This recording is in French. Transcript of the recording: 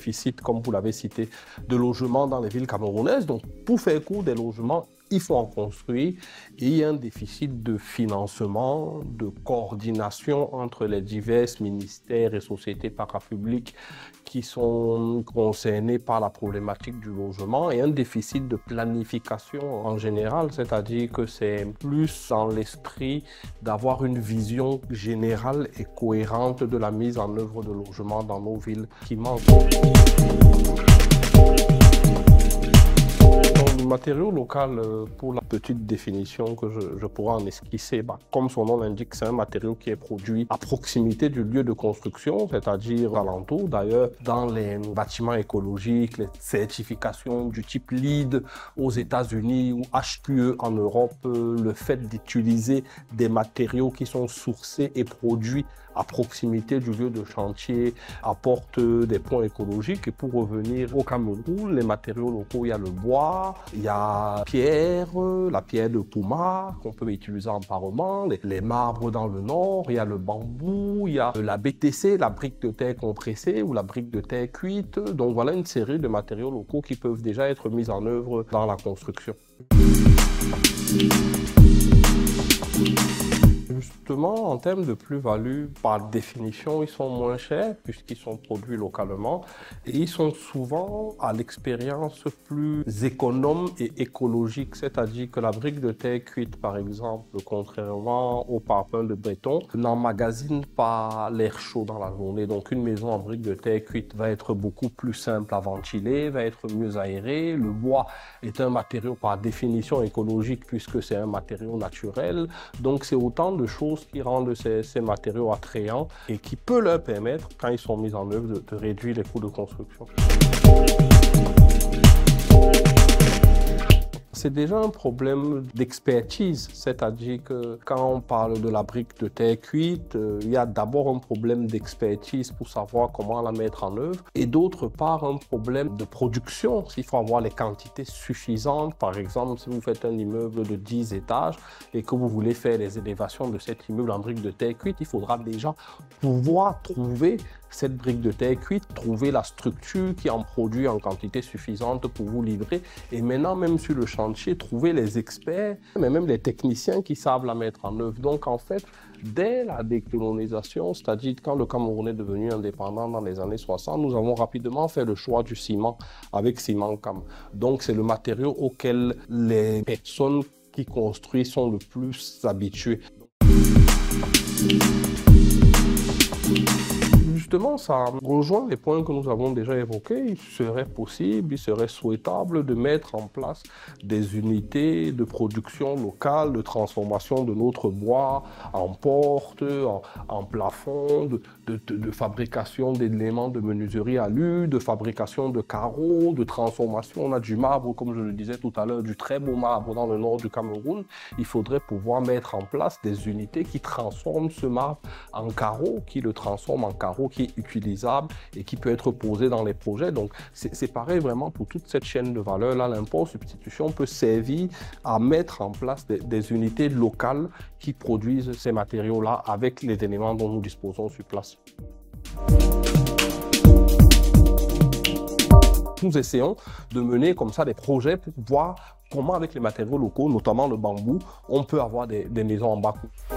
déficit, comme vous l'avez cité, de logements dans les villes camerounaises. Donc, pour faire court, des logements, il faut en construire. Et il y a un déficit de financement, de coordination entre les divers ministères et sociétés parapubliques qui sont concernés par la problématique du logement, et un déficit de planification en général, c'est-à-dire que c'est plus dans l'esprit d'avoir une vision générale et cohérente de la mise en œuvre de logements dans nos villes qui manque. Le matériau local, pour la petite définition que je pourrais en esquisser, comme son nom l'indique, c'est un matériau qui est produit à proximité du lieu de construction, c'est-à-dire alentour. D'ailleurs, dans les bâtiments écologiques, les certifications du type LEED aux États-Unis ou HQE en Europe, le fait d'utiliser des matériaux qui sont sourcés et produits à proximité du lieu de chantier apporte des points écologiques. Et pour revenir au Cameroun, les matériaux locaux, il y a le bois, il y a la pierre de Pouma qu'on peut utiliser en parement, les marbres dans le nord, il y a le bambou, il y a la BTC, la brique de terre compressée ou la brique de terre cuite. Donc voilà une série de matériaux locaux qui peuvent déjà être mis en œuvre dans la construction. Justement, en termes de plus-value, par définition, ils sont moins chers puisqu'ils sont produits localement et ils sont souvent à l'expérience plus économe et écologique, c'est-à-dire que la brique de terre cuite, par exemple, contrairement au parpaing de béton, n'emmagasine pas l'air chaud dans la journée. Donc une maison en brique de terre cuite va être beaucoup plus simple à ventiler, va être mieux aérée. Le bois est un matériau par définition écologique puisque c'est un matériau naturel. Donc c'est autant de choses qui rendent ces matériaux attrayants et qui peut leur permettre, quand ils sont mis en œuvre, de réduire les coûts de construction. C'est déjà un problème d'expertise, c'est-à-dire que quand on parle de la brique de terre cuite, il y a d'abord un problème d'expertise pour savoir comment la mettre en œuvre et d'autre part un problème de production. Il faut avoir les quantités suffisantes. Par exemple, si vous faites un immeuble de 10 étages et que vous voulez faire les élévations de cet immeuble en brique de terre cuite, il faudra déjà pouvoir trouver cette brique de terre cuite, trouver la structure qui en produit en quantité suffisante pour vous livrer. Et maintenant, même sur le chantier, trouver les experts, mais même les techniciens qui savent la mettre en œuvre. Donc, en fait, dès la décolonisation, c'est-à-dire quand le Cameroun est devenu indépendant dans les années 60, nous avons rapidement fait le choix du ciment avec Cimencam. Donc, c'est le matériau auquel les personnes qui construisent sont le plus habituées. Justement, ça rejoint les points que nous avons déjà évoqués. Il serait possible, il serait souhaitable de mettre en place des unités de production locale, de transformation de notre bois en porte, en plafond, de fabrication d'éléments de menuiserie alu, de fabrication de carreaux, de transformation. On a du marbre, comme je le disais tout à l'heure, du très beau marbre dans le nord du Cameroun. Il faudrait pouvoir mettre en place des unités qui transforment ce marbre en carreau, qui le transforment en carreau qui est utilisable et qui peut être posé dans les projets. Donc c'est pareil vraiment pour toute cette chaîne de valeur là. L'import substitution peut servir à mettre en place des unités locales qui produisent ces matériaux là avec les éléments dont nous disposons sur place. Nous essayons de mener comme ça des projets pour voir comment avec les matériaux locaux, notamment le bambou, on peut avoir des maisons en bas coût.